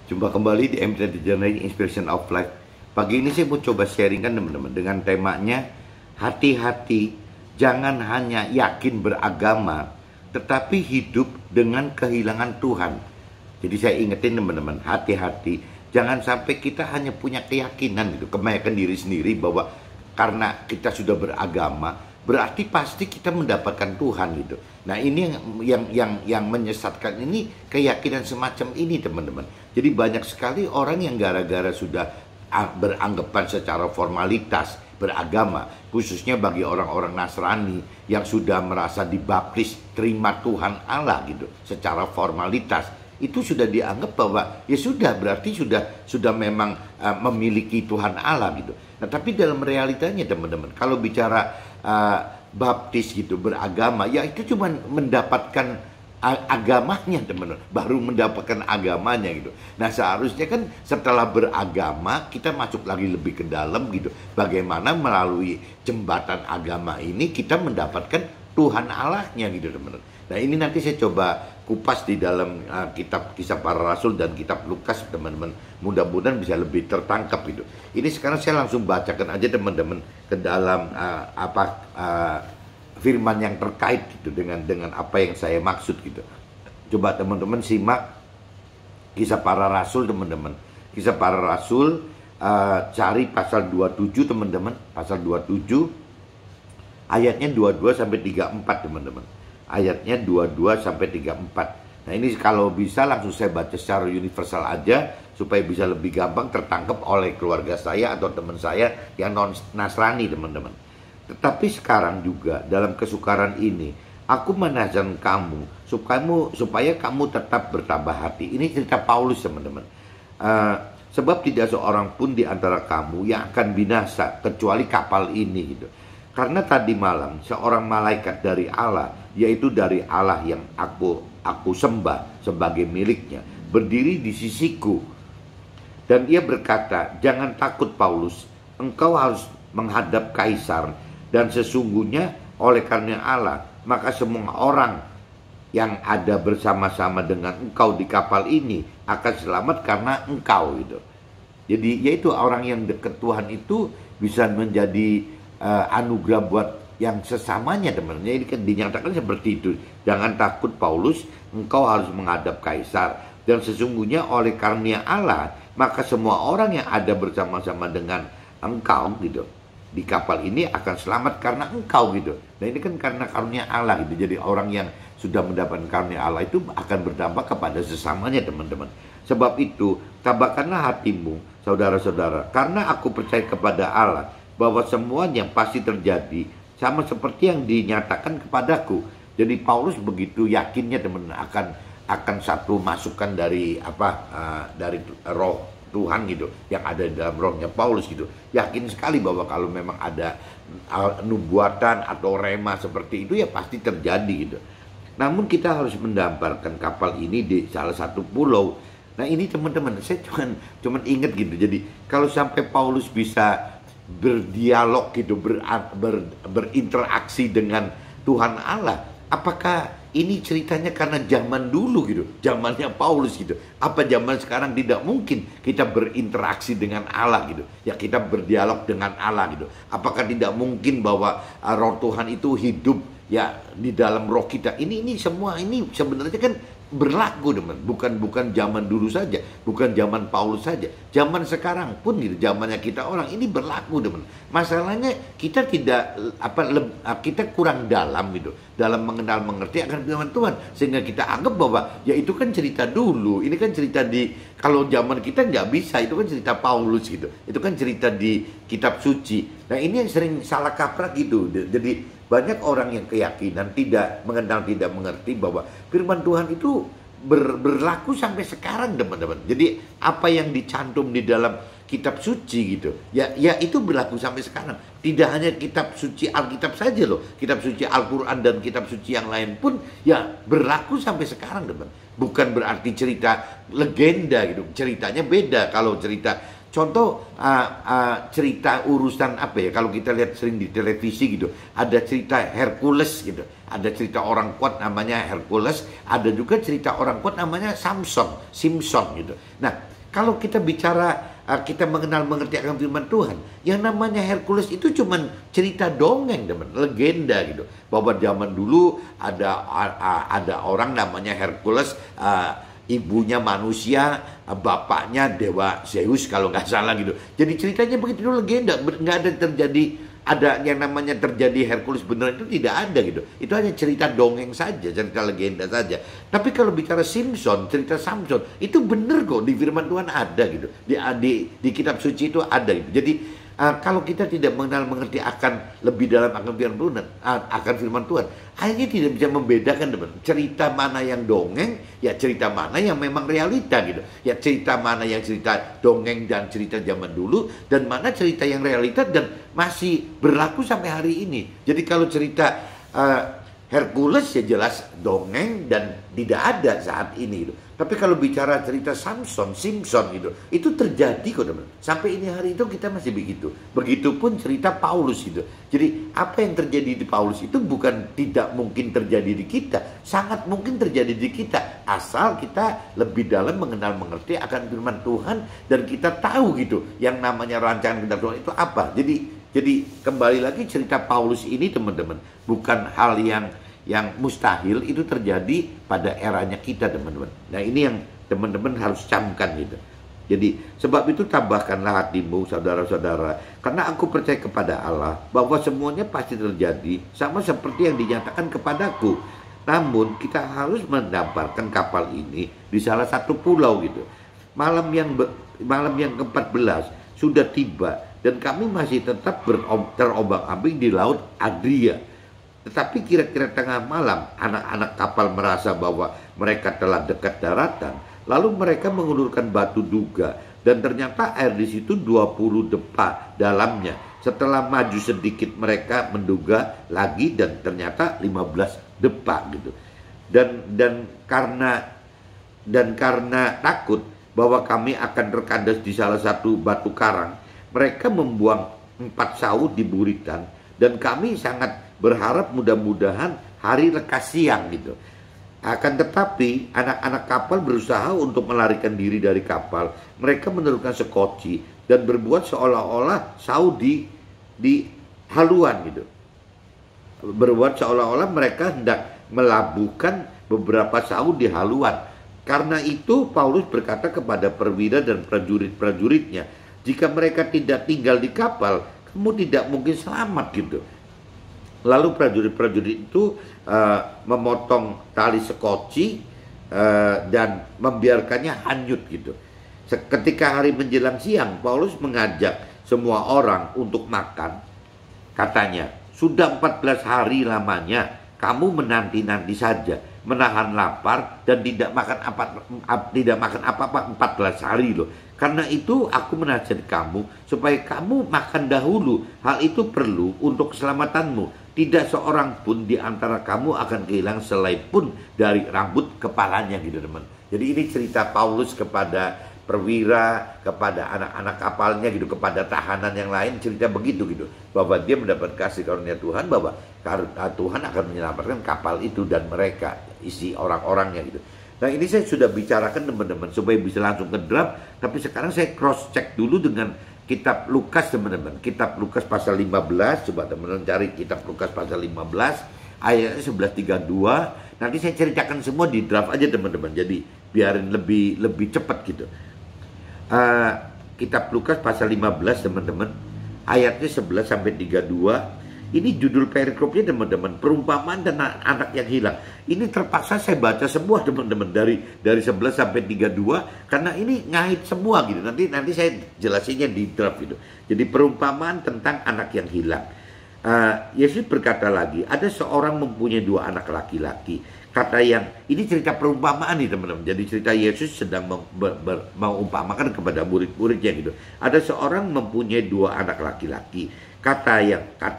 Jumpa kembali di MT Journey Inspiration of Life. Pagi ini saya mau coba sharingkan teman-teman dengan temanya hati-hati, jangan hanya yakin beragama, tetapi hidup dengan kehilangan Tuhan. Jadi saya ingetin teman-teman, hati-hati, jangan sampai kita hanya punya keyakinan gitu, kemeyakan diri sendiri bahwa karena kita sudah beragama, berarti pasti kita mendapatkan Tuhan gitu. Nah ini yang menyesatkan ini keyakinan semacam ini teman-teman. Jadi banyak sekali orang yang gara-gara sudah beranggapan secara formalitas beragama, khususnya bagi orang-orang Nasrani yang sudah merasa dibaptis terima Tuhan Allah gitu secara formalitas, itu sudah dianggap bahwa ya sudah berarti sudah memang memiliki Tuhan Allah gitu. Nah tapi dalam realitanya teman-teman, kalau bicara baptis gitu beragama, ya itu cuma mendapatkan agamanya teman-teman, baru mendapatkan agamanya gitu. Nah seharusnya kan setelah beragama kita masuk lagi lebih ke dalam gitu, bagaimana melalui jembatan agama ini kita mendapatkan Tuhan Allahnya gitu teman-teman. Nah ini nanti saya coba kupas di dalam kitab Kisah Para Rasul dan kitab Lukas teman-teman, mudah-mudahan bisa lebih tertangkap gitu. Ini sekarang saya langsung bacakan aja teman-teman ke dalam firman yang terkait gitu dengan apa yang saya maksud gitu. Coba teman-teman simak Kisah Para Rasul teman-teman. Kisah Para Rasul, cari pasal 27 teman-teman, pasal 27 ayatnya 22 sampai 34 teman-teman. Ayatnya 22 sampai 34. Nah ini kalau bisa langsung saya baca secara universal aja supaya bisa lebih gampang tertangkap oleh keluarga saya atau teman saya yang non Nasrani teman-teman. Tetapi sekarang juga dalam kesukaran ini aku menasihatkan kamu supaya kamu tetap bertabah hati. Ini cerita Paulus teman-teman. Sebab tidak seorang pun di antara kamu yang akan binasa kecuali kapal ini gitu. Karena tadi malam seorang malaikat dari Allah, yaitu dari Allah yang aku sembah sebagai miliknya, berdiri di sisiku. Dan ia berkata, jangan takut Paulus, engkau harus menghadap kaisar. Dan sesungguhnya oleh karena Allah, maka semua orang yang ada bersama-sama dengan engkau di kapal ini akan selamat karena engkau gitu. Jadi yaitu orang yang dekat Tuhan itu bisa menjadi anugerah buat yang sesamanya teman-teman. Ini kan dinyatakan seperti itu. Jangan takut Paulus, engkau harus menghadap kaisar. Dan sesungguhnya oleh karunia Allah, maka semua orang yang ada bersama-sama dengan engkau gitu di kapal ini akan selamat karena engkau gitu. Nah ini kan karena karunia Allah gitu. Jadi orang yang sudah mendapatkan karunia Allah itu akan berdampak kepada sesamanya teman-teman. Sebab itu tabahkanlah hatimu saudara-saudara, karena aku percaya kepada Allah bahwa semuanya pasti terjadi sama seperti yang dinyatakan kepadaku. Jadi Paulus begitu yakinnya teman-teman akan satu masukan dari dari roh Tuhan gitu yang ada di dalam rohnya Paulus gitu. Yakin sekali bahwa kalau memang ada nubuatan atau rema seperti itu ya pasti terjadi gitu. Namun kita harus mendamparkan kapal ini di salah satu pulau. Nah ini teman-teman, saya cuman ingat gitu. Jadi kalau sampai Paulus bisa berdialog gitu, berinteraksi dengan Tuhan Allah, apakah ini ceritanya karena zaman dulu gitu, zamannya Paulus gitu? Apa zaman sekarang tidak mungkin kita berinteraksi dengan Allah gitu? Ya kita berdialog dengan Allah gitu. Apakah tidak mungkin bahwa roh Tuhan itu hidup ya di dalam roh kita? Ini semua ini sebenarnya kan berlaku teman, bukan zaman dulu saja, bukan zaman Paulus saja, zaman sekarang pun gitu, zamannya kita orang ini berlaku teman. Masalahnya kita tidak kita kurang dalam gitu dalam mengenal mengerti akan firman Tuhan, sehingga kita anggap bahwa ya itu kan cerita dulu, ini kan cerita di kalau zaman kita nggak bisa, itu kan cerita Paulus gitu, itu kan cerita di kitab suci. Nah ini yang sering salah kaprah gitu. Jadi banyak orang yang keyakinan tidak mengenal, tidak mengerti bahwa firman Tuhan itu berlaku sampai sekarang teman-teman. Jadi apa yang dicantum di dalam kitab suci gitu, ya itu berlaku sampai sekarang. Tidak hanya kitab suci Alkitab saja loh, kitab suci Al-Quran dan kitab suci yang lain pun ya berlaku sampai sekarang teman. Bukan berarti cerita legenda gitu, ceritanya beda. Kalau cerita contoh cerita urusan apa ya, kalau kita lihat sering di televisi gitu, ada cerita Hercules gitu, ada cerita orang kuat namanya Hercules, ada juga cerita orang kuat namanya Simpson gitu. Nah kalau kita bicara kita mengenal mengerti akan firman Tuhan, yang namanya Hercules itu cuman cerita dongeng, teman, legenda gitu. Bahwa zaman dulu ada orang namanya Hercules, ibunya manusia, bapaknya dewa Zeus kalau nggak salah gitu. Jadi ceritanya begitu, legenda, nggak ada terjadi. Ada yang namanya terjadi Hercules beneran, itu tidak ada gitu. Itu hanya cerita dongeng saja, cerita legenda saja. Tapi kalau bicara Simpson, cerita Samson, itu bener kok, di firman Tuhan ada gitu. Di kitab suci itu ada gitu. Jadi kalau kita tidak mengenal mengerti akan lebih dalam akan firman Tuhan, akhirnya tidak bisa membedakan, teman, cerita mana yang dongeng, ya cerita mana yang memang realita gitu. Ya cerita mana yang cerita dongeng dan cerita zaman dulu, dan mana cerita yang realita dan masih berlaku sampai hari ini. Jadi kalau cerita Hercules ya jelas dongeng dan tidak ada saat ini gitu. Tapi kalau bicara cerita Samson, Simpson gitu, itu terjadi kok, teman. Sampai ini hari itu kita masih begitu. Begitupun cerita Paulus gitu. Jadi apa yang terjadi di Paulus itu bukan tidak mungkin terjadi di kita, sangat mungkin terjadi di kita, asal kita lebih dalam mengenal mengerti akan firman Tuhan dan kita tahu gitu yang namanya rancangan kitab Tuhan itu apa. Jadi kembali lagi cerita Paulus ini, teman-teman, bukan hal yang mustahil, itu terjadi pada eranya kita, teman-teman. Nah ini yang teman-teman harus camkan gitu. Jadi sebab itu tambahkanlah hatimu, saudara-saudara, karena aku percaya kepada Allah bahwa semuanya pasti terjadi sama seperti yang dinyatakan kepadaku. Namun kita harus mendamparkan kapal ini di salah satu pulau gitu. Malam yang ke-14 sudah tiba dan kami masih tetap terombang-ambing di laut Adria. Tetapi kira-kira tengah malam, anak-anak kapal merasa bahwa mereka telah dekat daratan. Lalu mereka mengulurkan batu duga, dan ternyata air di situ 20 depa dalamnya. Setelah maju sedikit mereka menduga lagi, dan ternyata 15 depa gitu. Dan karena takut bahwa kami akan terkandas di salah satu batu karang, mereka membuang 4 saut di buritan, dan kami sangat berharap mudah-mudahan hari lekas siang gitu. Akan tetapi anak-anak kapal berusaha untuk melarikan diri dari kapal. Mereka menurunkan sekoci dan berbuat seolah-olah saut di haluan gitu. Berbuat seolah-olah mereka hendak melabuhkan beberapa saut di haluan. Karena itu Paulus berkata kepada perwira dan prajurit-prajuritnya, jika mereka tidak tinggal di kapal, kamu tidak mungkin selamat gitu. Lalu prajurit-prajurit itu memotong tali sekoci dan membiarkannya hanyut gitu. Ketika hari menjelang siang, Paulus mengajak semua orang untuk makan. Katanya, sudah 14 hari lamanya kamu menanti-nanti saja, menahan lapar dan tidak makan apa-apa 14 hari loh. Karena itu aku menasihati kamu supaya kamu makan dahulu. Hal itu perlu untuk keselamatanmu. Tidak seorang pun di antara kamu akan kehilangan selai pun dari rambut kepalanya gitu, teman. Jadi ini cerita Paulus kepada perwira, kepada anak-anak kapalnya gitu, kepada tahanan yang lain, cerita begitu gitu. Bahwa dia mendapat kasih karunia Tuhan, bahwa Tuhan akan menyelamatkan kapal itu dan mereka, isi orang-orangnya gitu. Nah ini saya sudah bicarakan, teman-teman, supaya bisa langsung ke draft. Tapi sekarang saya cross check dulu dengan kitab Lukas, teman-teman. Kitab Lukas pasal 15. Coba teman-teman cari kitab Lukas pasal 15 ayatnya 11:32. Nanti saya ceritakan semua di draft aja, teman-teman. Jadi biarin lebih cepat gitu. Kitab Lukas pasal 15, teman-teman, ayatnya 11 sampai 32. Ini judul perikopnya, teman-teman, perumpamaan dan anak yang hilang. Ini terpaksa saya baca semua, teman-teman, dari 11 sampai 32 karena ini ngait semua gitu. Nanti saya jelasinnya di draft gitu. Jadi perumpamaan tentang anak yang hilang. Yesus berkata lagi, ada seorang mempunyai 2 anak laki-laki. Kata yang ini cerita perumpamaan nih, teman-teman. Jadi cerita Yesus sedang mengumpamakan kepada murid-muridnya gitu. Ada seorang mempunyai 2 anak laki-laki. Kata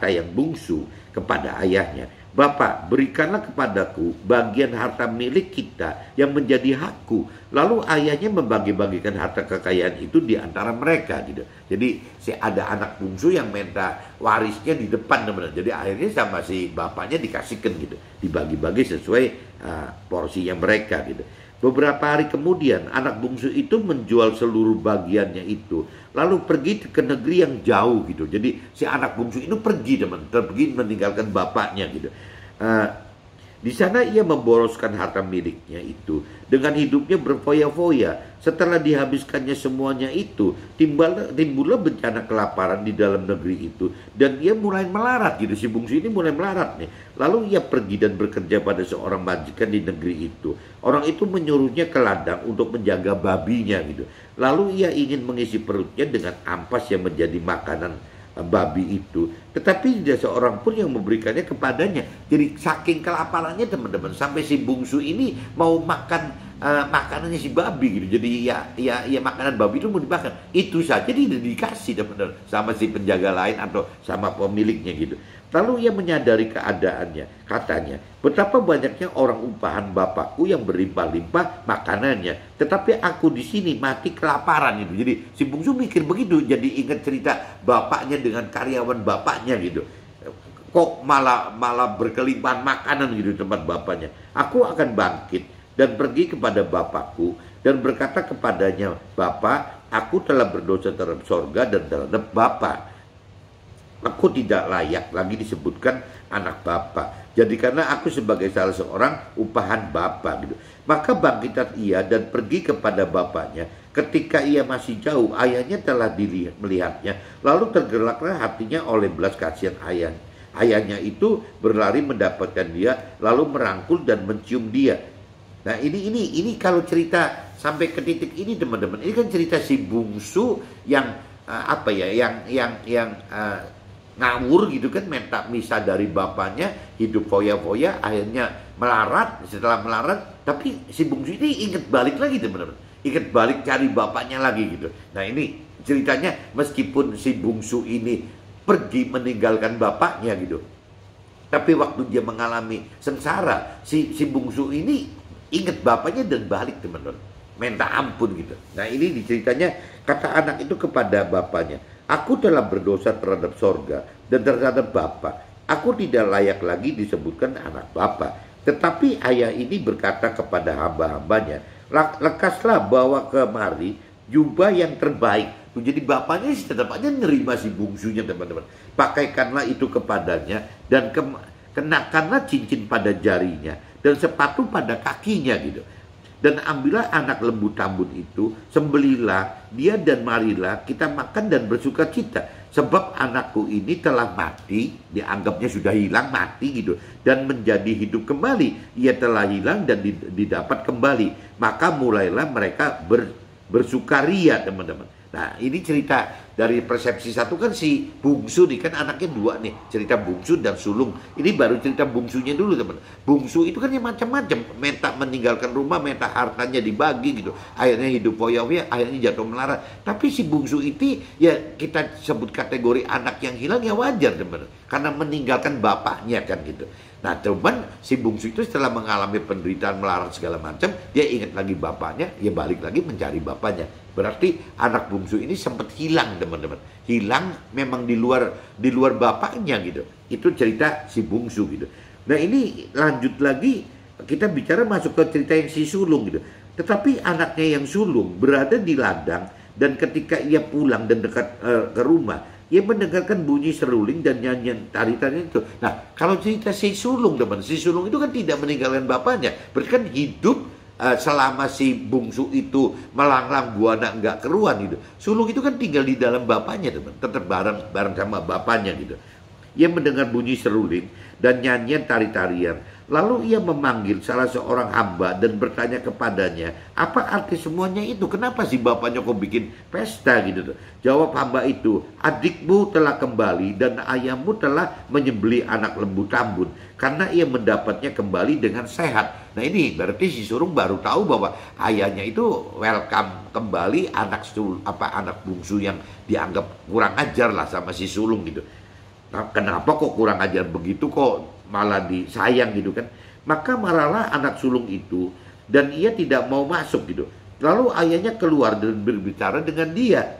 yang bungsu kepada ayahnya, Bapak, berikanlah kepadaku bagian harta milik kita yang menjadi hakku. Lalu ayahnya membagi-bagikan harta kekayaan itu di antara mereka gitu. Jadi ada anak bungsu yang minta warisnya di depan, teman-teman. Jadi akhirnya sama si bapaknya dikasihkan gitu, dibagi-bagi sesuai porsinya mereka gitu. Beberapa hari kemudian anak bungsu itu menjual seluruh bagiannya itu, lalu pergi ke negeri yang jauh gitu. Jadi si anak bungsu itu pergi pergi meninggalkan bapaknya gitu. Eh, di sana ia memboroskan harta miliknya itu dengan hidupnya berfoya-foya. Setelah dihabiskannya semuanya itu, timbullah bencana kelaparan di dalam negeri itu, dan ia mulai melarat gitu. Si bungsu ini mulai melarat nih. Lalu ia pergi dan bekerja pada seorang majikan di negeri itu. Orang itu menyuruhnya ke ladang untuk menjaga babinya gitu. Lalu ia ingin mengisi perutnya dengan ampas yang menjadi makanan babi itu, tetapi tidak seorang pun yang memberikannya kepadanya. Jadi saking kelaparannya teman-teman, sampai si bungsu ini mau makan makanannya si babi gitu. Jadi ya makanan babi itu mau dimakan, itu saja tidak dikasih teman-teman sama si penjaga lain atau sama pemiliknya gitu. Lalu ia menyadari keadaannya, katanya, betapa banyaknya orang upahan bapakku yang berlimpah-limpah makanannya, tetapi aku di sini mati kelaparan itu. Jadi si bungsu mikir begitu, jadi ingat cerita bapaknya dengan karyawan bapaknya gitu. Kok malah berkelimpahan makanan gitu di tempat bapaknya. Aku akan bangkit dan pergi kepada bapakku dan berkata kepadanya, Bapak, aku telah berdosa terhadap sorga dan terhadap Bapak. Aku tidak layak lagi disebutkan anak Bapak. Jadi karena aku sebagai salah seorang upahan Bapak gitu. Maka bangkitlah ia dan pergi kepada bapaknya. Ketika ia masih jauh, ayahnya telah melihatnya. Lalu tergeraklah hatinya oleh belas kasihan ayah. Ayahnya itu berlari mendapatkan dia, lalu merangkul dan mencium dia. Nah ini kalau cerita sampai ke titik ini teman-teman, ini kan cerita si bungsu yang ngawur gitu kan, minta misah dari bapaknya, hidup foya-foya, akhirnya melarat. Setelah melarat, tapi si bungsu ini ingat balik lagi teman-teman, ingat balik cari bapaknya lagi gitu. Nah ini ceritanya, meskipun si bungsu ini pergi meninggalkan bapaknya gitu, tapi waktu dia mengalami sengsara, si bungsu ini ingat bapaknya dan balik teman-teman, minta ampun gitu. Nah ini diceritanya, kata anak itu kepada bapaknya, aku telah berdosa terhadap sorga dan terhadap Bapa. Aku tidak layak lagi disebutkan anak Bapa. Tetapi ayah ini berkata kepada hamba-hambanya, lekaslah bawa kemari jubah yang terbaik. Jadi bapaknya tetap aja nerima si bungsunya teman-teman. Pakaikanlah itu kepadanya dan kenakanlah cincin pada jarinya dan sepatu pada kakinya gitu. Dan ambillah anak lembu tambun itu, sembelilah dia dan marilah kita makan dan bersuka cita. Sebab anakku ini telah mati, dianggapnya sudah hilang, mati gitu. Dan menjadi hidup kembali, ia telah hilang dan didapat kembali. Maka mulailah mereka bersukaria teman-teman. Nah ini cerita dari persepsi satu kan si bungsu nih, kan anaknya dua nih, cerita bungsu dan sulung. Ini baru cerita bungsunya dulu teman. Bungsu itu kan yang macam-macam, minta meninggalkan rumah, minta hartanya dibagi gitu, akhirnya hidup foya-foya, akhirnya jatuh melarat. Tapi si bungsu itu ya kita sebut kategori anak yang hilang, ya wajar teman, karena meninggalkan bapaknya kan gitu. Nah cuman si bungsu itu setelah mengalami penderitaan melarat segala macam, dia ingat lagi bapaknya, ya balik lagi mencari bapaknya. Berarti anak bungsu ini sempat hilang teman-teman, hilang memang di luar bapaknya gitu. Itu cerita si bungsu gitu. Nah ini lanjut lagi, kita bicara masuk ke cerita yang si sulung gitu. Tetapi anaknya yang sulung berada di ladang, dan ketika ia pulang dan dekat ke rumah, ia mendengarkan bunyi seruling dan nyanyian tari-tarian itu. Nah kalau cerita si sulung teman, si sulung itu kan tidak meninggalkan bapaknya, berarti kan hidup selama si bungsu itu melanglang buana enggak keruan gitu. Sulung itu kan tinggal di dalam bapaknya teman, tetap bareng sama bapaknya gitu. Ia mendengar bunyi seruling dan nyanyian tari-tarian. Lalu ia memanggil salah seorang hamba dan bertanya kepadanya, apa arti semuanya itu? Kenapa si bapaknya kok bikin pesta gitu? Jawab hamba itu, adikmu telah kembali dan ayahmu telah menyembelih anak lembu tambun, karena ia mendapatnya kembali dengan sehat. Nah ini berarti si sulung baru tahu bahwa ayahnya itu welcome kembali anak bungsu yang dianggap kurang ajar lah sama si sulung gitu. Nah, kenapa kok kurang ajar begitu, kok malah disayang gitu kan? Maka marahlah anak sulung itu dan ia tidak mau masuk gitu. Lalu ayahnya keluar dan berbicara dengan dia.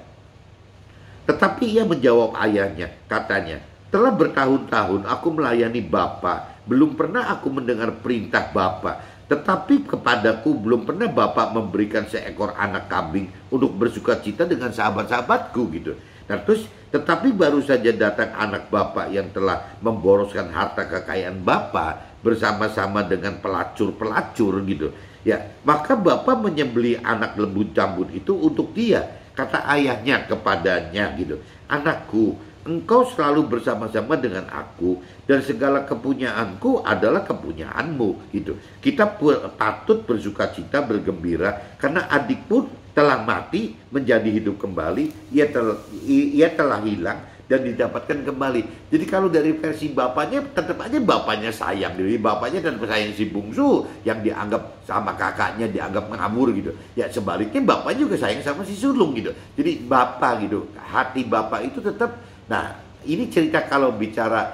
Tetapi ia menjawab ayahnya, katanya, telah bertahun-tahun aku melayani Bapa, belum pernah aku mendengar perintah Bapa. Tetapi kepadaku belum pernah Bapa memberikan seekor anak kambing untuk bersukacita dengan sahabat-sahabatku gitu. Nah terus, tetapi baru saja datang anak Bapa yang telah memboroskan harta kekayaan Bapa bersama-sama dengan pelacur-pelacur gitu. Ya, maka Bapa menyembelih anak lembu jambut itu untuk dia. Kata ayahnya kepadanya gitu, anakku, engkau selalu bersama-sama dengan aku dan segala kepunyaanku adalah kepunyaanmu gitu. Kita patut bersukacita, bergembira karena adik pun telah mati menjadi hidup kembali. Ia telah hilang dan didapatkan kembali. Jadi kalau dari versi bapaknya, tetap aja bapaknya sayang. Jadi bapaknya tetap sayang si bungsu yang dianggap sama kakaknya dianggap ngawur gitu. Ya sebaliknya bapaknya juga sayang sama si sulung gitu. Jadi bapak gitu, hati bapak itu tetap. Nah ini cerita kalau bicara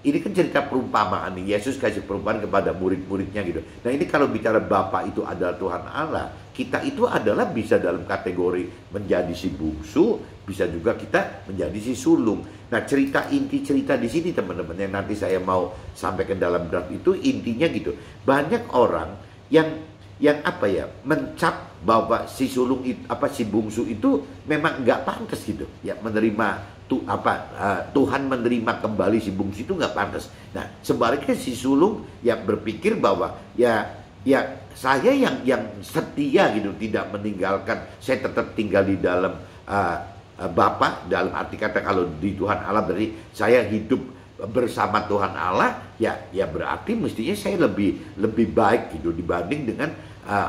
ini kan cerita perumpamaan nih. Yesus kasih perumpamaan kepada murid-muridnya gitu. Nah ini kalau bicara Bapa itu adalah Tuhan Allah, kita itu adalah bisa dalam kategori menjadi si bungsu, bisa juga kita menjadi si sulung. Nah inti cerita di sini teman-teman yang nanti saya mau sampaikan dalam draft itu intinya gitu. Banyak orang yang apa ya, mencap bahwa si sulung itu, si bungsu itu memang nggak pantas gitu ya menerima Tuhan menerima kembali si bungsu itu nggak pantas. Nah sebaliknya si sulung yang berpikir bahwa ya saya yang setia gitu, tidak meninggalkan, saya tetap tinggal di dalam Bapa, dalam arti kata kalau di Tuhan Allah berarti saya hidup bersama Tuhan Allah, ya berarti mestinya saya lebih baik gitu dibanding dengan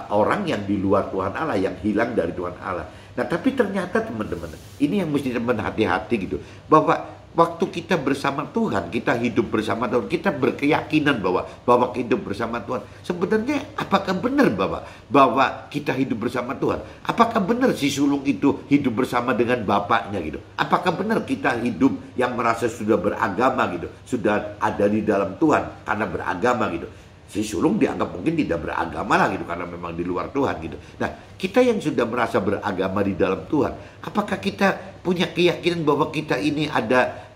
orang yang di luar Tuhan Allah, yang hilang dari Tuhan Allah. Nah tapi ternyata teman-teman, ini yang mesti teman hati-hati gitu, bahwa waktu kita bersama Tuhan, kita hidup bersama Tuhan, kita berkeyakinan bahwa hidup bersama Tuhan. Sebenarnya apakah benar bahwa kita hidup bersama Tuhan? Apakah benar si sulung itu hidup bersama dengan bapaknya gitu? Apakah benar kita hidup yang merasa sudah beragama gitu, sudah ada di dalam Tuhan karena beragama gitu? Si sulung dianggap mungkin tidak beragama lah gitu karena memang di luar Tuhan gitu. Nah kita yang sudah merasa beragama di dalam Tuhan, apakah kita punya keyakinan bahwa kita ini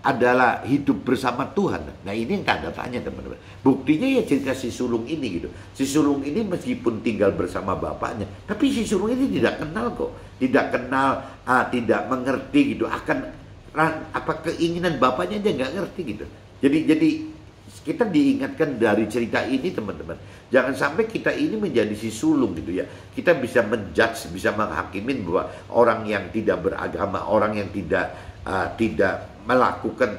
adalah hidup bersama Tuhan? Nah ini yang tanda tanya teman-teman. Buktinya ya cerita si sulung ini gitu. Si sulung ini meskipun tinggal bersama bapaknya, tapi si sulung ini tidak kenal kok, tidak kenal, tidak mengerti gitu akan keinginan bapaknya, dia nggak ngerti gitu. Jadi kita diingatkan dari cerita ini teman-teman, jangan sampai kita ini menjadi si sulung gitu ya. Kita bisa menjudge, bisa menghakimin bahwa orang yang tidak beragama, orang yang tidak melakukan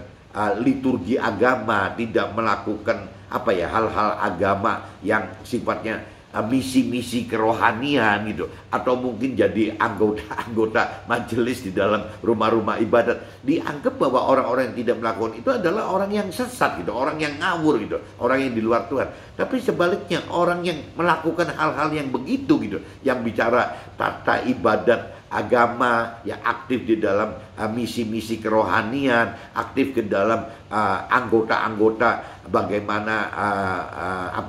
liturgi agama, tidak melakukan hal-hal agama yang sifatnya misi-misi kerohanian gitu, atau mungkin jadi anggota majelis di dalam rumah-rumah ibadat, dianggap bahwa orang-orang yang tidak melakukan itu adalah orang yang sesat gitu, orang yang ngawur gitu, orang yang di luar Tuhan. Tapi sebaliknya orang yang melakukan hal-hal yang begitu gitu, yang bicara tata ibadat agama, ya aktif di dalam misi-misi kerohanian, aktif ke dalam anggota-anggota bagaimana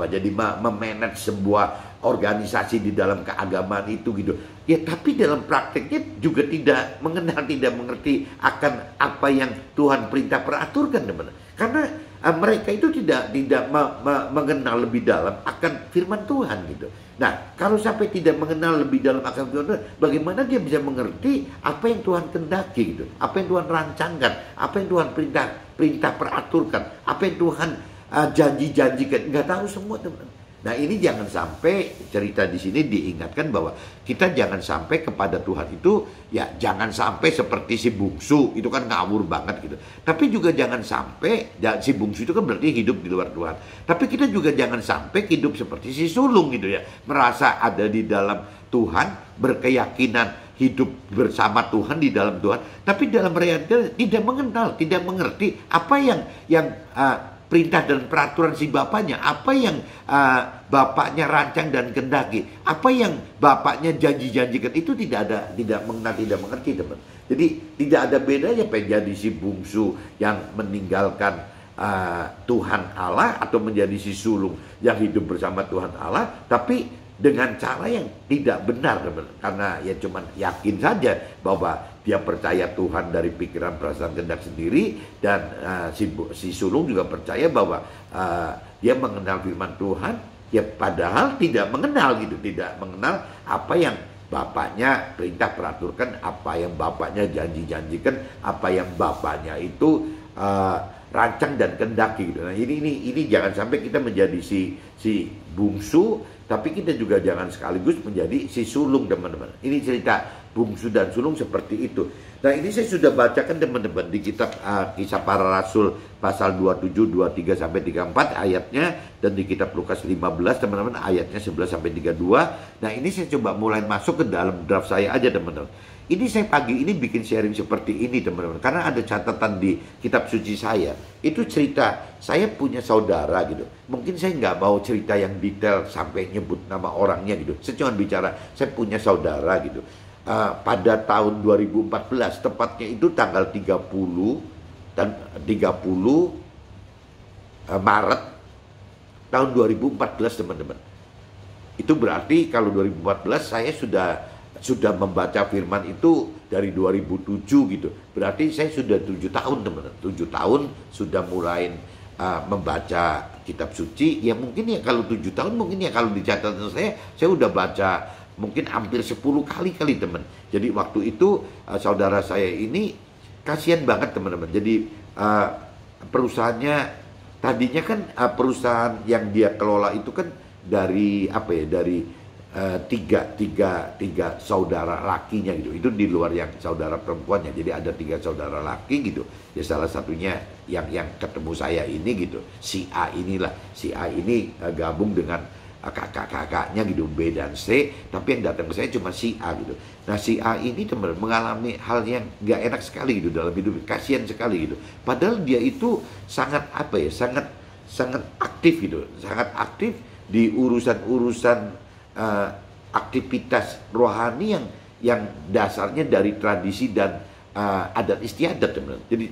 jadi memanage sebuah organisasi di dalam keagamaan itu gitu. Ya tapi dalam prakteknya juga tidak mengenal, tidak mengerti akan apa yang Tuhan perintah peraturkan teman. Karena mereka itu tidak mengenal lebih dalam akan firman Tuhan gitu. Nah, kalau sampai tidak mengenal lebih dalam akan firman Tuhan, bagaimana dia bisa mengerti apa yang Tuhan kehendaki gitu, apa yang Tuhan rancangkan, apa yang Tuhan perintah peraturkan, apa yang Tuhan janji-janjikan, nggak tahu semua teman. Nah ini jangan sampai cerita di sini diingatkan bahwa kita jangan sampai kepada Tuhan itu ya jangan sampai seperti si bungsu itu kan ngawur banget gitu. Tapi juga jangan sampai si bungsu itu kan berarti hidup di luar Tuhan. Tapi kita juga jangan sampai hidup seperti si sulung gitu ya, merasa ada di dalam Tuhan, berkeyakinan hidup bersama Tuhan di dalam Tuhan, tapi dalam realita tidak mengenal, tidak mengerti apa yang perintah dan peraturan si bapaknya, apa yang bapaknya rancang dan kehendaki, apa yang bapaknya janji-janjikan, itu tidak mengenal, tidak mengerti teman. Jadi tidak ada bedanya menjadi si bungsu yang meninggalkan Tuhan Allah atau menjadi si sulung yang hidup bersama Tuhan Allah, tapi dengan cara yang tidak benar teman. Karena ya cuman yakin saja bahwa dia percaya Tuhan dari pikiran, perasaan, kehendak sendiri, dan si sulung juga percaya bahwa dia mengenal firman Tuhan, Ya padahal tidak mengenal gitu, tidak mengenal apa yang bapaknya perintah peraturkan, apa yang bapaknya janji-janjikan, apa yang bapaknya itu rancang dan kendaki gitu. Nah ini jangan sampai kita menjadi si bungsu, tapi kita juga jangan sekaligus menjadi si sulung, teman-teman. Ini cerita bungsu dan sulung seperti itu. Nah ini saya sudah bacakan, teman-teman, di kitab Kisah Para Rasul pasal 27, 23 sampai 34 ayatnya, dan di kitab Lukas 15, teman-teman, ayatnya 11 sampai 32. Nah ini saya coba mulai masuk ke dalam draft saya aja, teman-teman. Ini saya pagi ini bikin sharing seperti ini, teman-teman, karena ada catatan di kitab suci saya. Itu cerita, saya punya saudara gitu. Mungkin saya nggak mau cerita yang detail sampai nyebut nama orangnya gitu. Saya cuma bicara, saya punya saudara gitu. Pada tahun 2014, tepatnya itu tanggal 30 dan 30 Maret tahun 2014, teman-teman. Itu berarti kalau 2014 saya sudah membaca firman itu dari 2007 gitu. Berarti saya sudah 7 tahun, teman-teman. 7 tahun sudah mulai membaca kitab suci. Ya mungkin ya kalau 7 tahun, mungkin ya kalau di catatan saya udah baca mungkin hampir 10 kali teman. Jadi waktu itu saudara saya ini kasihan banget, teman-teman. Jadi perusahaannya tadinya kan perusahaan yang dia kelola itu kan dari apa ya, dari tiga saudara lakinya gitu. Itu di luar yang saudara perempuannya. Jadi ada 3 saudara laki gitu. Ya salah satunya yang ketemu saya ini gitu. Si A inilah. Si A ini gabung dengan kakak-kakaknya gitu, B dan C, tapi yang datang ke saya cuma si A gitu. Nah si A ini, teman, mengalami hal yang gak enak sekali gitu dalam hidup, kasihan sekali gitu. Padahal dia itu sangat apa ya, sangat aktif gitu, sangat aktif di urusan-urusan aktivitas rohani yang dasarnya dari tradisi dan adat istiadat, teman. Jadi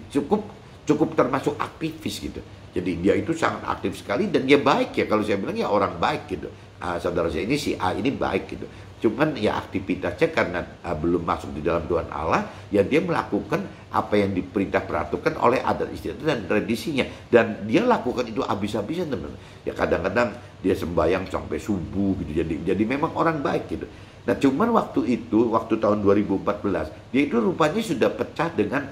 cukup termasuk aktivis gitu. Jadi dia itu sangat aktif sekali dan dia baik ya, kalau saya bilang ya orang baik gitu. Saudara saya ini si A ini baik gitu. Cuman ya aktivitasnya karena belum masuk di dalam Tuhan Allah, ya dia melakukan apa yang diperintah peraturan oleh adat istiadat dan tradisinya, dan dia lakukan itu habis-habisan, teman. Ya kadang-kadang dia sembahyang sampai subuh gitu. Jadi memang orang baik gitu. Nah cuman waktu tahun 2014 dia itu rupanya sudah pecah dengan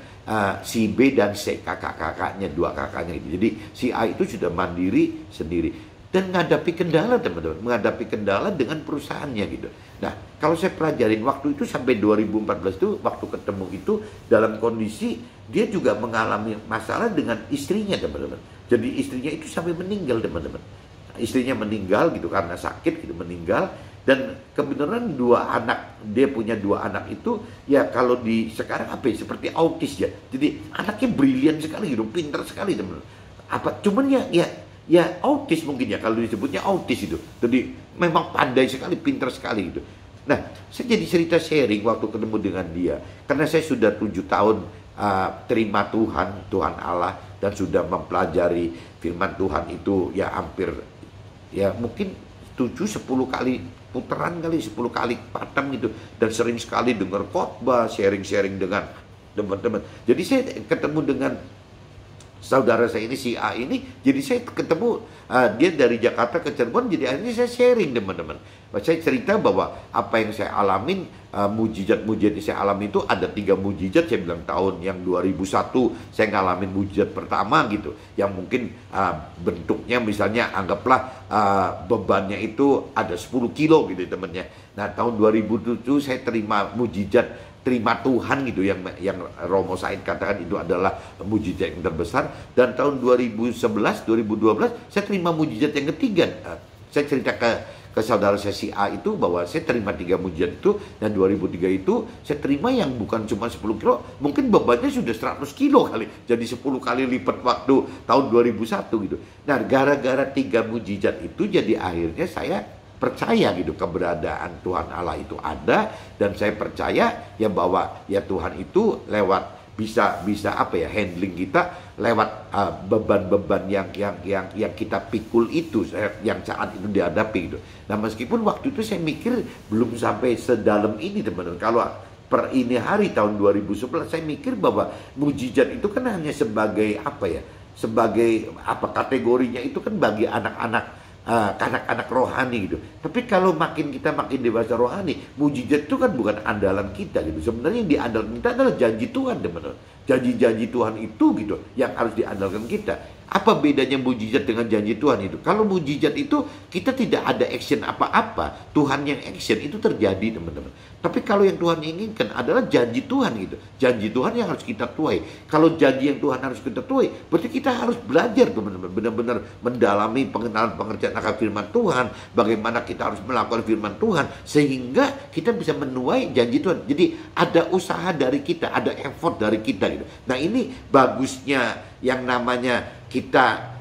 si B dan C, kakaknya, 2 kakaknya gitu. Jadi si A itu sudah mandiri sendiri dan menghadapi kendala, teman-teman, menghadapi kendala dengan perusahaannya gitu. Nah kalau saya pelajarin waktu itu sampai 2014 itu, waktu ketemu itu dalam kondisi dia juga mengalami masalah dengan istrinya, teman-teman. Jadi istrinya itu sampai meninggal, teman-teman. Istrinya meninggal gitu karena sakit gitu, meninggal. Dan kebenaran 2 anak, dia punya 2 anak itu ya kalau di sekarang apa ya, seperti autis ya. Jadi anaknya brilian sekali gitu, pintar sekali, teman. Apa cuman ya autis mungkin ya, kalau disebutnya autis itu. Jadi memang pandai sekali, pintar sekali gitu. Nah, saya jadi cerita sharing waktu ketemu dengan dia, karena saya sudah 7 tahun terima Tuhan Allah, dan sudah mempelajari firman Tuhan itu ya hampir ya mungkin 7-10 kali putaran kali, 10 kali patam gitu, dan sering sekali dengar khotbah, sharing dengan teman-teman. Jadi saya ketemu dengan saudara saya ini, si A ini, jadi saya ketemu dia dari Jakarta ke Cirebon, jadi akhirnya saya sharing, teman-teman. Saya cerita bahwa apa yang saya alamin, mujizat-mujizat yang saya alami itu ada 3 mujizat. Saya bilang tahun yang 2001 saya ngalamin mujizat pertama gitu, yang mungkin bentuknya misalnya anggaplah bebannya itu ada 10 kilo gitu, temennya. Nah tahun 2007 saya terima mujizat, terima Tuhan gitu, yang Romo Said katakan itu adalah mujizat yang terbesar. Dan tahun 2011, 2012 saya terima mujizat yang ketiga. Saya cerita ke saudara saya si A itu bahwa saya terima 3 mujizat itu, dan 2003 itu saya terima yang bukan cuma 10 kilo, mungkin bebannya sudah 100 kilo kali, jadi 10 kali lipat waktu tahun 2001 gitu. Nah gara-gara 3 mujizat itu, jadi akhirnya saya percaya gitu keberadaan Tuhan Allah itu ada, dan saya percaya ya bahwa ya Tuhan itu lewat bisa apa ya, handling kita lewat beban-beban yang kita pikul itu, yang saat itu dihadapi gitu. Nah meskipun waktu itu saya mikir belum sampai sedalam ini, teman-teman. Kalau per ini hari tahun 2011 saya mikir bahwa mujizat itu kan hanya sebagai apa ya, sebagai apa kategorinya itu kan bagi anak-anak anak-anak rohani gitu. Tapi kalau makin kita makin dewasa rohani, mujizat itu kan bukan andalan kita gitu. Sebenarnya yang diandalkan kita adalah janji Tuhan, teman-teman. Janji-janji Tuhan itu gitu yang harus diandalkan kita. Apa bedanya mujizat dengan janji Tuhan itu? Kalau mujizat itu kita tidak ada action apa-apa, Tuhan yang action itu terjadi, teman-teman. Tapi kalau yang Tuhan inginkan adalah janji Tuhan gitu. Janji Tuhan yang harus kita tuai. Kalau janji yang Tuhan harus kita tuai, berarti kita harus belajar, teman-teman, benar-benar mendalami pengenalan pengertian akan firman Tuhan, bagaimana kita harus melakukan firman Tuhan sehingga kita bisa menuai janji Tuhan. Jadi ada usaha dari kita, ada effort dari kita gitu. Nah, ini bagusnya yang namanya kita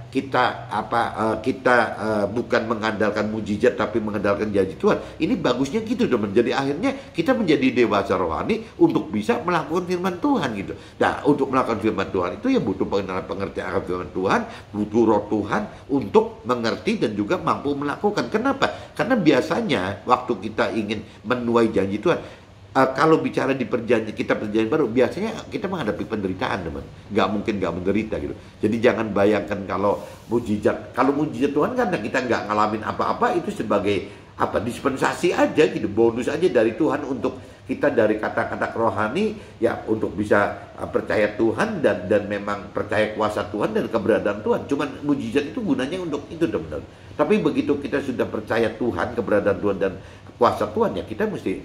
bukan mengandalkan mujizat tapi mengandalkan janji Tuhan. Ini bagusnya gitu, teman. Jadi akhirnya kita menjadi dewasa rohani untuk bisa melakukan firman Tuhan gitu. Nah, untuk melakukan firman Tuhan itu ya butuh pengenalan pengertian akan firman Tuhan, butuh roh Tuhan untuk mengerti dan juga mampu melakukan. Kenapa? Karena biasanya waktu kita ingin menuai janji Tuhan, kalau bicara di kita perjanjian baru, biasanya kita menghadapi penderitaan, teman. Nggak mungkin nggak menderita gitu. Jadi jangan bayangkan kalau mujizat Tuhan karena kita nggak ngalamin apa-apa itu sebagai dispensasi aja gitu, bonus aja dari Tuhan untuk kita dari kata-kata rohani ya untuk bisa percaya Tuhan dan memang percaya kuasa Tuhan dan keberadaan Tuhan. Cuman mujizat itu gunanya untuk itu, teman-teman. Tapi begitu kita sudah percaya Tuhan, keberadaan Tuhan dan kuasa Tuhan, ya kita mesti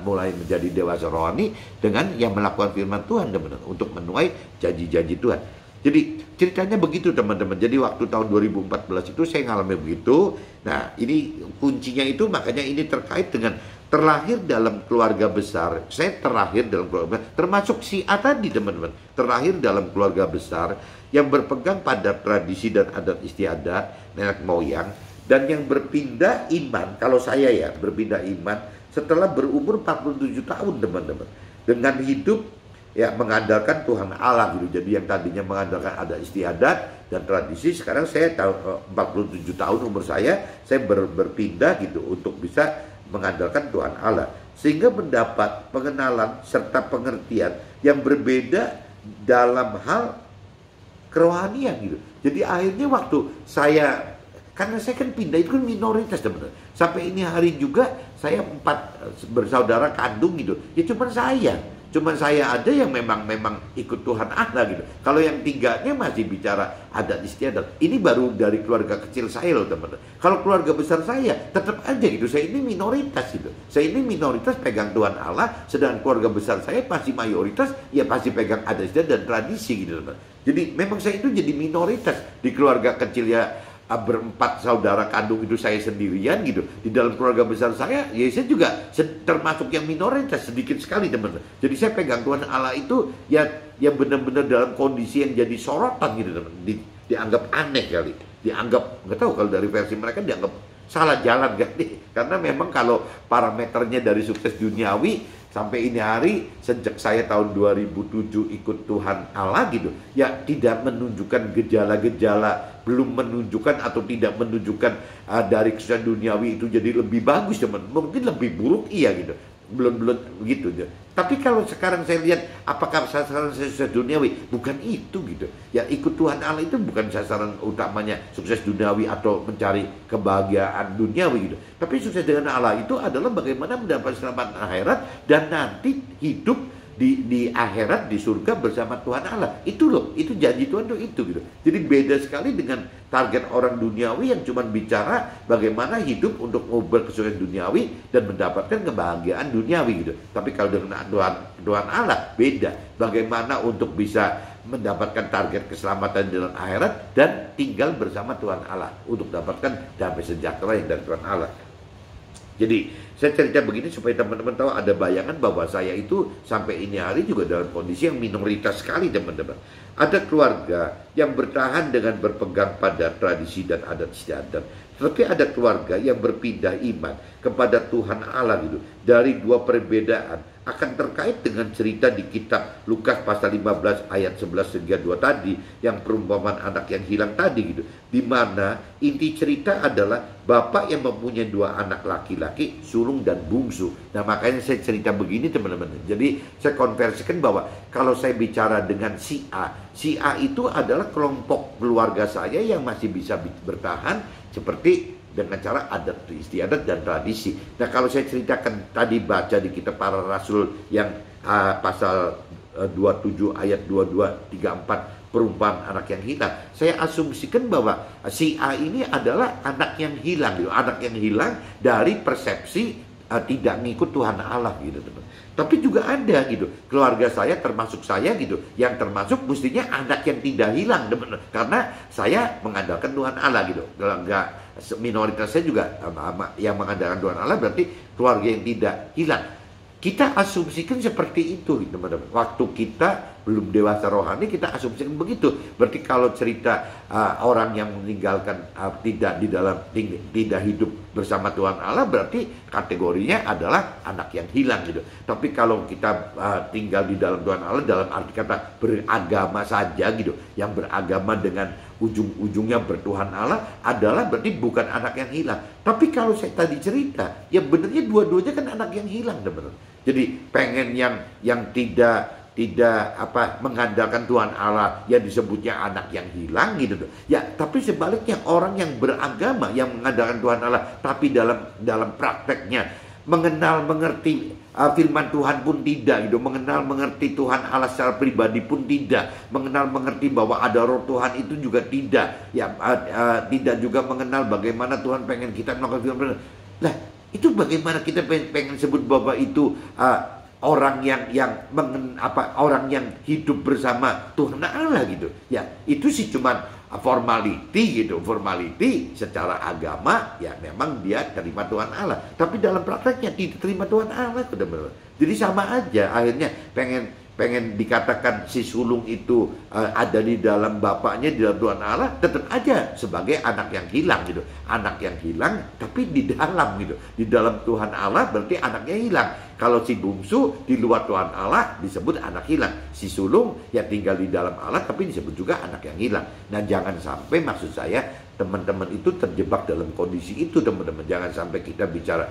mulai menjadi dewasa rohani dengan yang melakukan firman Tuhan, teman-teman, untuk menuai janji-janji Tuhan. Jadi ceritanya begitu, teman-teman. Jadi waktu tahun 2014 itu saya ngalami begitu. Nah, ini kuncinya itu, makanya ini terkait dengan terlahir dalam keluarga besar. Saya terlahir dalam keluarga besar, termasuk si A tadi, teman-teman. Terlahir dalam keluarga besar yang berpegang pada tradisi dan adat istiadat nenek moyang, dan yang berpindah iman, kalau saya ya berpindah iman setelah berumur 47 tahun, teman-teman. Dengan hidup ya mengandalkan Tuhan Allah gitu. Jadi yang tadinya mengandalkan adat istiadat dan tradisi, sekarang saya tahu 47 tahun umur saya berpindah gitu untuk bisa mengandalkan Tuhan Allah. Sehingga mendapat pengenalan serta pengertian yang berbeda dalam hal kerohanian gitu. Jadi akhirnya waktu karena saya kan pindah itu kan minoritas, teman-teman. Sampai ini hari juga saya 4 bersaudara kandung gitu. Ya cuman saya ada yang memang ikut Tuhan Allah gitu. Kalau yang 3-nya masih bicara adat istiadat. Ini baru dari keluarga kecil saya loh, teman-teman. Kalau keluarga besar saya tetap aja gitu. Saya ini minoritas gitu. Saya ini minoritas pegang Tuhan Allah, sedangkan keluarga besar saya pasti mayoritas ya pasti pegang adat istiadat dan tradisi gitu, teman-teman. Jadi memang saya itu jadi minoritas di keluarga kecil ya, berempat saudara kandung itu saya sendirian gitu. Di dalam keluarga besar saya, ya saya juga termasuk yang minoritas sedikit sekali, teman-teman. Jadi saya pegang Tuhan Allah itu ya benar-benar dalam kondisi yang jadi sorotan gitu, teman. Dianggap aneh kali, dianggap nggak tahu kalau dari versi mereka dianggap salah jalan kali. Karena memang kalau parameternya dari sukses duniawi sampai ini hari, sejak saya tahun 2007 ikut Tuhan Allah gitu, ya tidak menunjukkan gejala-gejala, belum menunjukkan atau tidak menunjukkan dari kesuksesan duniawi itu jadi lebih bagus, teman. Mungkin lebih buruk iya gitu, belum gitu. Tapi kalau sekarang saya lihat, apakah sasaran sukses duniawi? Bukan itu gitu. Ya ikut Tuhan Allah itu bukan sasaran utamanya sukses duniawi atau mencari kebahagiaan duniawi gitu. Tapi sukses dengan Allah itu adalah bagaimana mendapat selamat akhirat dan nanti hidup di akhirat di surga bersama Tuhan Allah. Itu loh, itu janji Tuhan tuh itu gitu. Jadi beda sekali dengan target orang duniawi yang cuma bicara bagaimana hidup untuk ngobrol kesuksesan duniawi dan mendapatkan kebahagiaan duniawi gitu. Tapi kalau dengan Tuhan Allah beda. Bagaimana untuk bisa mendapatkan target keselamatan dalam akhirat dan tinggal bersama Tuhan Allah untuk dapatkan damai sejahtera yang dari Tuhan Allah. Jadi saya cerita begini supaya teman-teman tahu, ada bayangan bahwa saya itu sampai ini hari juga dalam kondisi yang minoritas sekali, teman-teman. Ada keluarga yang bertahan dengan berpegang pada tradisi dan adat istiadat. Tetapi ada keluarga yang berpindah iman kepada Tuhan Allah gitu. Dari dua perbedaan akan terkait dengan cerita di kitab Lukas pasal 15 ayat 11 hingga 2 tadi, yang perumpamaan anak yang hilang tadi gitu. Di mana inti cerita adalah bapak yang mempunyai 2 anak laki-laki, sulung dan bungsu. Nah, makanya saya cerita begini, teman-teman. Jadi saya konversikan bahwa kalau saya bicara dengan si A itu adalah kelompok keluarga saya yang masih bisa bertahan. seperti dengan cara adat istiadat dan tradisi. Nah, kalau saya ceritakan tadi baca di kitab para rasul yang pasal 27 ayat 22 34 perumpamaan anak yang hilang, saya asumsikan bahwa si A ini adalah anak yang hilang gitu, anak yang hilang dari persepsi tidak ngikut Tuhan Allah gitu, teman. Tapi juga ada gitu, keluarga saya termasuk saya gitu, yang termasuk mestinya anak yang tidak hilang, teman. Karena saya mengandalkan Tuhan Allah gitu. Kalau enggak, minoritas saya juga yang mengandalkan Tuhan Allah, berarti keluarga yang tidak hilang. Kita asumsikan seperti itu, teman-teman. Waktu kita belum dewasa rohani, kita asumsikan begitu. Berarti kalau cerita orang yang meninggalkan tidak hidup bersama Tuhan Allah, berarti kategorinya adalah anak yang hilang gitu. Tapi kalau kita tinggal di dalam Tuhan Allah, dalam arti kata beragama saja gitu, yang beragama dengan ujung-ujungnya bertuhan Allah, adalah berarti bukan anak yang hilang. Tapi kalau saya tadi cerita, ya benernya dua-duanya kan anak yang hilang, teman-teman. Jadi pengen yang tidak mengandalkan Tuhan Allah, yang disebutnya anak yang hilang gitu tuh. Ya, tapi sebaliknya orang yang beragama yang mengandalkan Tuhan Allah, tapi dalam prakteknya mengerti firman Tuhan pun tidak gitu, mengerti Tuhan Allah secara pribadi pun tidak, mengerti bahwa ada roh Tuhan itu juga tidak, ya tidak juga mengenal bagaimana Tuhan pengen kita melakukan firman. Lah, itu bagaimana kita pengen sebut bahwa itu orang yang hidup bersama Tuhan Allah gitu. Ya, itu sih cuman formality gitu, formality secara agama, ya memang dia terima Tuhan Allah, tapi dalam prakteknya tidak terima Tuhan Allah. Jadi sama aja, akhirnya pengen dikatakan si sulung itu ada di dalam bapaknya, di dalam Tuhan Allah, tetap aja sebagai anak yang hilang gitu. Anak yang hilang tapi di dalam gitu. Di dalam Tuhan Allah berarti anaknya hilang. Kalau si bungsu di luar Tuhan Allah disebut anak hilang. Si sulung ya tinggal di dalam Allah tapi disebut juga anak yang hilang. Nah, jangan sampai, maksud saya, teman-teman itu terjebak dalam kondisi itu, teman-teman. Jangan sampai kita bicara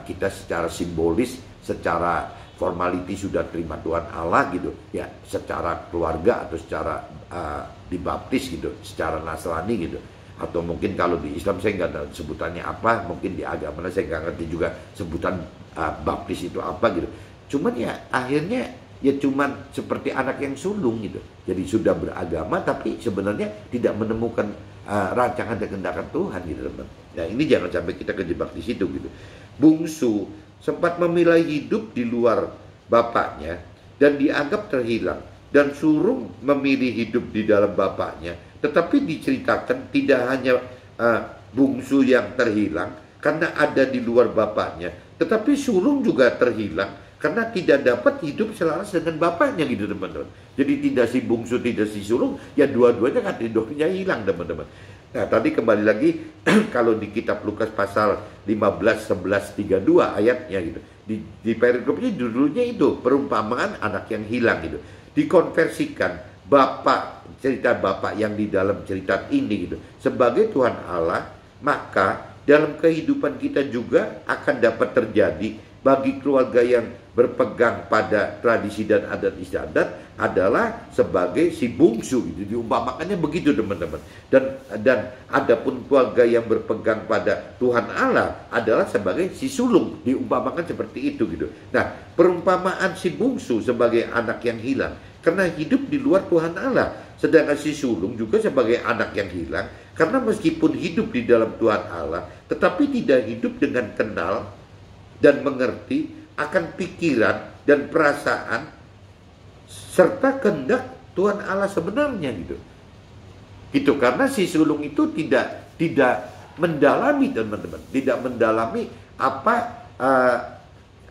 kita secara simbolis, secara formality sudah terima Tuhan Allah gitu ya, secara keluarga atau secara dibaptis gitu, secara Nasrani gitu, atau mungkin kalau di Islam saya nggak tahu sebutannya apa, mungkin di agama saya nggak ngerti juga sebutan baptis itu apa gitu. Cuman ya akhirnya ya cuman seperti anak yang sulung gitu, jadi sudah beragama tapi sebenarnya tidak menemukan rancangan dan kehendak Tuhan gitu, teman. Nah, ini jangan sampai kita kejebak di situ gitu. Bungsu sempat memilih hidup di luar bapaknya dan dianggap terhilang, dan sulung memilih hidup di dalam bapaknya. Tetapi diceritakan tidak hanya bungsu yang terhilang karena ada di luar bapaknya, tetapi sulung juga terhilang karena tidak dapat hidup selaras dengan bapaknya gitu, teman-teman. Jadi tidak si bungsu, tidak si sulung, ya dua-duanya kategorinya hilang, teman-teman. Nah, tadi kembali lagi kalau di kitab Lukas pasal 15, 11, 32 ayatnya gitu. Di perikopnya judulnya itu perumpamaan anak yang hilang gitu. Dikonversikan cerita bapak yang di dalam cerita ini gitu sebagai Tuhan Allah, maka dalam kehidupan kita juga akan dapat terjadi bagi keluarga yang berpegang pada tradisi dan adat istiadat adalah sebagai si bungsu gitu. Diumpamakannya begitu, teman-teman. Dan adapun keluarga yang berpegang pada Tuhan Allah adalah sebagai si sulung, diumpamakan seperti itu gitu. Nah, perumpamaan si bungsu sebagai anak yang hilang karena hidup di luar Tuhan Allah, sedangkan si sulung juga sebagai anak yang hilang karena meskipun hidup di dalam Tuhan Allah tetapi tidak hidup dengan kenal dan mengerti akan pikiran dan perasaan serta kehendak Tuhan Allah sebenarnya gitu. Gitu, karena si sulung itu tidak mendalami, teman-teman, tidak mendalami apa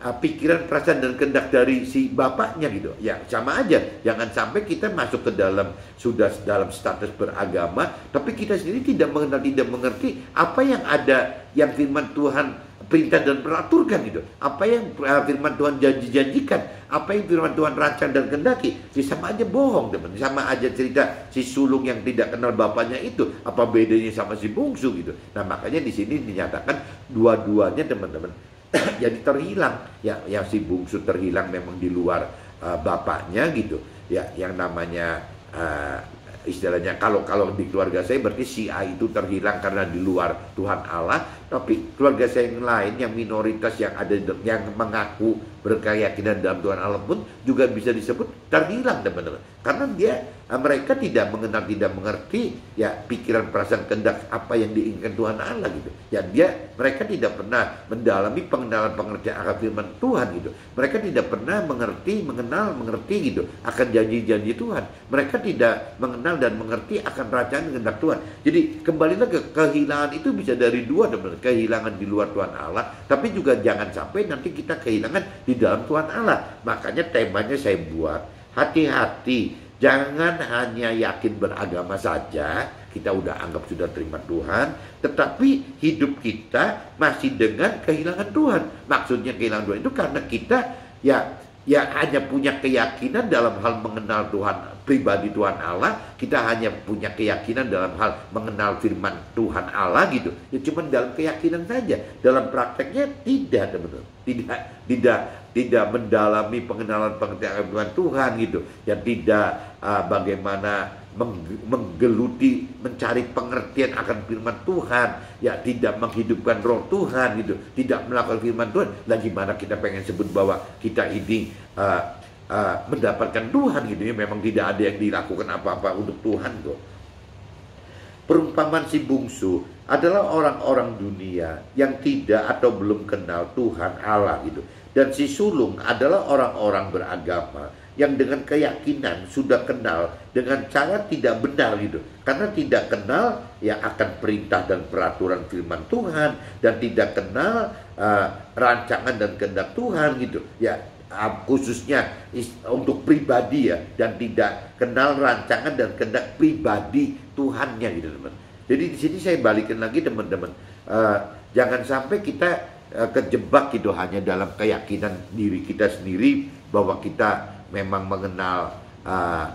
pikiran, perasaan dan kehendak dari si bapaknya gitu. Ya sama aja, jangan sampai kita masuk ke dalam status beragama tapi kita sendiri tidak mengenal, tidak mengerti apa yang ada, yang firman Tuhan perintah dan peraturkan gitu, apa yang firman Tuhan janjikan, apa yang firman Tuhan rancang dan kehendaki. Sama aja bohong, teman. Sama aja cerita si sulung yang tidak kenal bapaknya itu, apa bedanya sama si bungsu gitu. Nah, makanya di sini dinyatakan dua-duanya, teman-teman, jadi terhilang. Ya, yang si bungsu terhilang memang di luar bapaknya gitu. Ya, yang namanya istilahnya kalau di keluarga saya berarti si A itu terhilang karena di luar Tuhan Allah, tapi keluarga saya yang lain yang minoritas yang ada yang mengaku berkeyakinan dalam Tuhan Allah pun juga bisa disebut terhilang teman-teman, karena mereka tidak mengenal, tidak mengerti ya pikiran, perasaan, kehendak apa yang diinginkan Tuhan Allah gitu ya. Mereka tidak pernah mendalami pengenalan, pengertian akan firman Tuhan gitu. Mereka tidak pernah mengerti gitu akan janji-janji Tuhan. Mereka tidak mengenal dan mengerti akan rancangan kehendak Tuhan. Jadi kembali lagi, kehilangan itu bisa dari dua teman-teman. Kehilangan di luar Tuhan Allah, tapi juga jangan sampai nanti kita kehilangan di dalam Tuhan Allah. Makanya temanya saya buat, hati-hati, jangan hanya yakin beragama saja, kita udah anggap sudah terima Tuhan, tetapi hidup kita masih dengan kehilangan Tuhan. Maksudnya kehilangan Tuhan itu karena kita ya hanya punya keyakinan dalam hal mengenal Tuhan, pribadi Tuhan Allah, kita hanya punya keyakinan dalam hal mengenal firman Tuhan Allah gitu. Ya cuma dalam keyakinan saja, dalam prakteknya tidak, teman-teman. Tidak mendalami pengenalan pengertian Tuhan gitu. Ya tidak bagaimana menggeluti, mencari pengertian akan firman Tuhan, ya tidak menghidupkan roh Tuhan gitu, tidak melakukan firman Tuhan. Lah gimana kita pengen sebut bahwa kita ini mendapatkan Tuhan gitu ya? Memang tidak ada yang dilakukan apa-apa untuk Tuhan kok. Perumpamaan si bungsu adalah orang-orang dunia yang tidak atau belum kenal Tuhan Allah gitu. Dan si sulung adalah orang-orang beragama yang dengan keyakinan sudah kenal dengan cara tidak benar gitu. Karena tidak kenal ya akan perintah dan peraturan firman Tuhan, dan tidak kenal rancangan dan kehendak Tuhan gitu. Ya khususnya untuk pribadi ya, dan tidak kenal rancangan dan kehendak pribadi Tuhannya gitu teman. Jadi di sini saya balikin lagi teman-teman, jangan sampai kita kejebak gitu hanya dalam keyakinan diri kita sendiri bahwa kita memang mengenal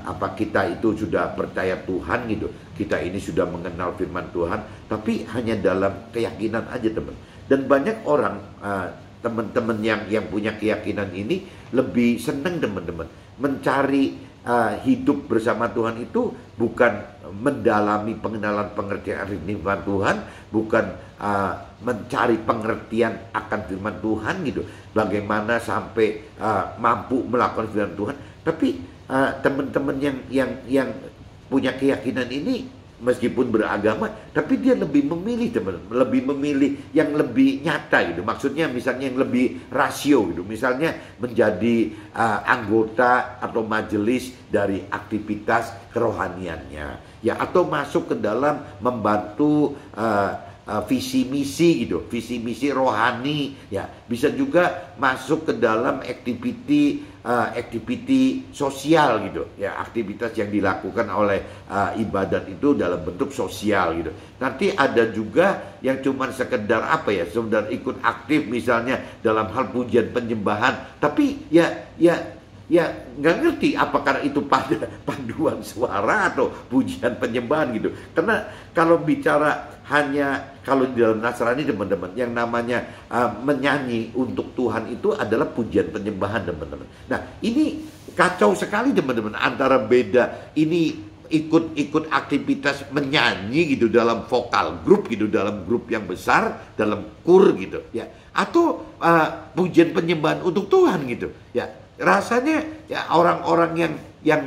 apa kita itu sudah percaya Tuhan gitu, kita ini sudah mengenal firman Tuhan, tapi hanya dalam keyakinan aja teman. Dan banyak orang teman-teman yang punya keyakinan ini lebih senang teman-teman mencari hidup bersama Tuhan itu bukan mendalami pengenalan pengertian firman Tuhan, bukan mencari pengertian akan firman Tuhan gitu, bagaimana sampai mampu melakukan firman Tuhan. Tapi teman-teman yang punya keyakinan ini meskipun beragama, tapi dia lebih memilih teman-teman, lebih memilih yang lebih nyata gitu. Maksudnya misalnya yang lebih rasio gitu, misalnya menjadi anggota atau majelis dari aktivitas kerohaniannya ya, atau masuk ke dalam membantu visi misi gitu, visi misi rohani ya. Bisa juga masuk ke dalam activity sosial gitu ya, aktivitas yang dilakukan oleh ibadat itu dalam bentuk sosial gitu. Nanti ada juga yang cuman sekedar apa ya, sekedar ikut aktif misalnya dalam hal pujian penyembahan, tapi ya nggak ngerti apakah itu pada paduan suara atau pujian penyembahan gitu. Karena kalau bicara hanya kalau di dalam Nasrani teman-teman, yang namanya menyanyi untuk Tuhan itu adalah pujian penyembahan teman-teman. Nah ini kacau sekali teman-teman, antara beda ini ikut aktivitas menyanyi gitu dalam vokal grup gitu, dalam grup yang besar, dalam kur gitu ya, atau pujian penyembahan untuk Tuhan gitu ya. Rasanya ya orang-orang yang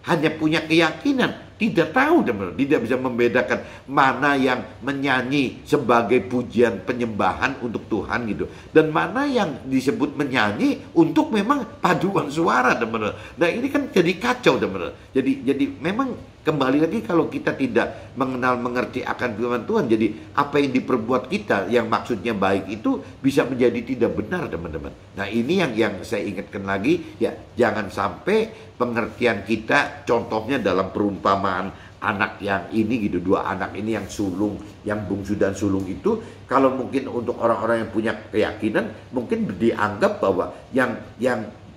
hanya punya keyakinan tidak tahu teman-teman, tidak bisa membedakan mana yang menyanyi sebagai pujian penyembahan untuk Tuhan gitu, dan mana yang disebut menyanyi untuk memang paduan suara teman-teman. Nah ini kan jadi kacau teman-teman. Jadi memang kembali lagi, kalau kita tidak mengenal mengerti akan firman Tuhan, jadi apa yang diperbuat kita yang maksudnya baik itu bisa menjadi tidak benar teman-teman. Nah ini yang saya ingatkan lagi ya, jangan sampai pengertian kita, contohnya dalam perumpamaan anak yang ini gitu, dua anak ini yang sulung, yang bungsu dan sulung itu, kalau mungkin untuk orang-orang yang punya keyakinan mungkin dianggap bahwa yang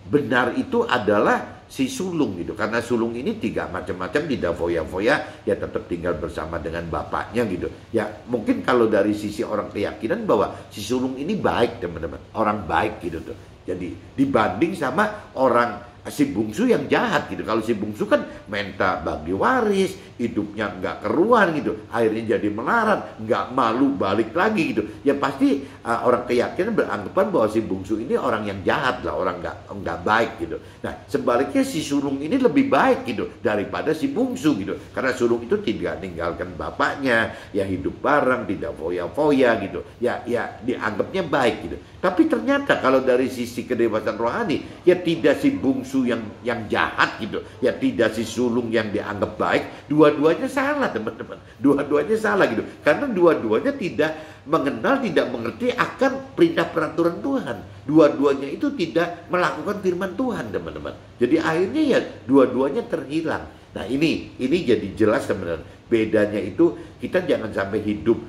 benar itu adalah si sulung gitu, karena sulung ini tidak macam-macam, tidak foya-foya, ya tetap tinggal bersama dengan bapaknya gitu ya. Mungkin kalau dari sisi orang keyakinan bahwa si sulung ini baik teman-teman, orang baik gitu tuh, jadi dibanding sama orang si bungsu yang jahat gitu. Kalau si bungsu kan minta bagi waris, hidupnya nggak keruan gitu, akhirnya jadi melarat, nggak malu balik lagi gitu, ya pasti orang keyakinan beranggapan bahwa si bungsu ini orang yang jahat lah, orang nggak baik gitu. Nah sebaliknya si sulung ini lebih baik gitu daripada si bungsu gitu, karena sulung itu tidak meninggalkan bapaknya, ya hidup bareng, tidak foya-foya gitu, ya dianggapnya baik gitu. Tapi ternyata kalau dari sisi kedewasaan rohani, ya tidak si bungsu yang jahat gitu, ya tidak si sulung yang dianggap baik, dua-duanya salah teman-teman, dua-duanya salah gitu, karena dua-duanya tidak mengenal, tidak mengerti akan perintah peraturan Tuhan, dua-duanya itu tidak melakukan firman Tuhan teman-teman. Jadi akhirnya ya dua-duanya terhilang. Nah ini jadi jelas teman-teman, bedanya itu kita jangan sampai hidup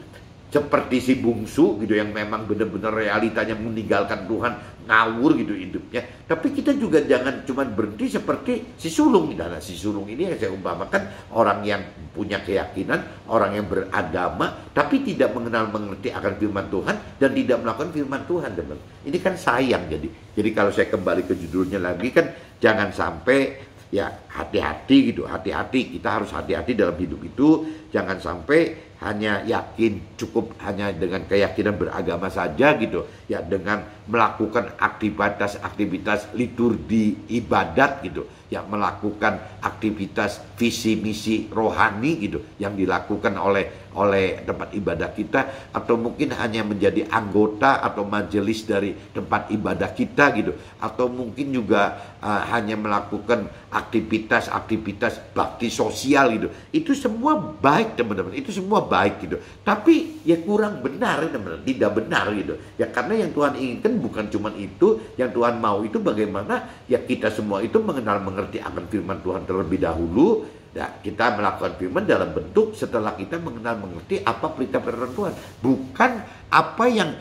seperti si bungsu gitu yang memang benar-benar realitanya meninggalkan Tuhan, ngawur gitu hidupnya. Tapi kita juga jangan cuma berhenti seperti si sulung. Nah, si sulung ini yang saya umpamakan orang yang punya keyakinan, orang yang beragama, tapi tidak mengerti akan firman Tuhan dan tidak melakukan firman Tuhan, teman. Ini kan sayang jadi. Jadi kalau saya kembali ke judulnya lagi kan, jangan sampai ya hati-hati gitu, hati-hati, kita harus hati-hati dalam hidup itu, jangan sampai hanya yakin cukup hanya dengan keyakinan beragama saja gitu ya, dengan melakukan aktivitas liturgi ibadat gitu ya, melakukan aktivitas visi misi rohani gitu yang dilakukan oleh tempat ibadah kita, atau mungkin hanya menjadi anggota atau majelis dari tempat ibadah kita gitu, atau mungkin juga hanya melakukan aktivitas bakti sosial gitu. Itu semua baik teman-teman, itu semua baik gitu, tapi ya kurang benar teman-teman, tidak benar gitu ya, karena yang Tuhan inginkan bukan cuma itu, yang Tuhan mau itu bagaimana ya kita semua itu mengerti akan firman Tuhan terlebih dahulu. Ya, kita melakukan firman dalam bentuk setelah kita mengerti apa perintah Tuhan, bukan apa yang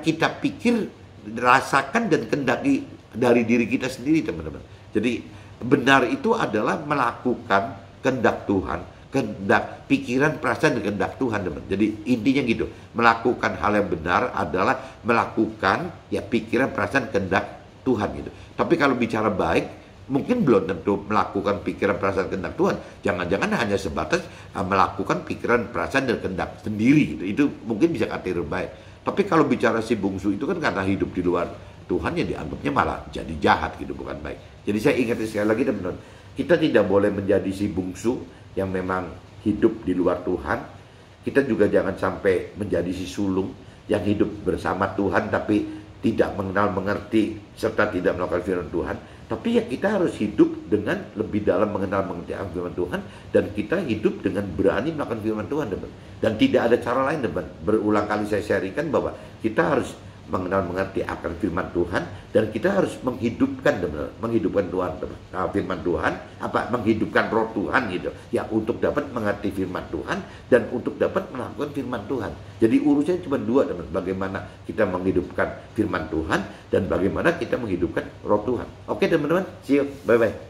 kita pikir, rasakan dan kendaki dari diri kita sendiri teman-teman. Jadi benar itu adalah melakukan kehendak Tuhan, kehendak pikiran, perasaan dan kehendak Tuhan teman. Jadi intinya gitu, melakukan hal yang benar adalah melakukan ya pikiran, perasaan, kehendak Tuhan gitu. Tapi kalau bicara baik, mungkin belum tentu melakukan pikiran, perasaan, kehendak Tuhan. Jangan-jangan hanya sebatas melakukan pikiran, perasaan dan kehendak sendiri gitu. Itu mungkin bisa kategori baik. Tapi kalau bicara si bungsu itu kan karena hidup di luar Tuhan, ya dianggapnya malah jadi jahat gitu, bukan baik. Jadi saya ingat sekali lagi teman-teman, kita tidak boleh menjadi si bungsu yang memang hidup di luar Tuhan. Kita juga jangan sampai menjadi si sulung yang hidup bersama Tuhan tapi tidak mengerti serta tidak melakukan firman Tuhan. Tapi ya kita harus hidup dengan lebih dalam mengerti firman Tuhan, dan kita hidup dengan berani melakukan firman Tuhan teman. Dan tidak ada cara lain teman. Berulang kali saya sharingkan bahwa kita harus mengerti akan firman Tuhan, dan kita harus menghidupkan Tuhan, firman Tuhan, menghidupkan roh Tuhan gitu ya, untuk dapat mengerti firman Tuhan dan untuk dapat melakukan firman Tuhan. Jadi urusannya cuma dua teman, bagaimana kita menghidupkan firman Tuhan dan bagaimana kita menghidupkan roh Tuhan. Oke teman-teman, see you, bye bye.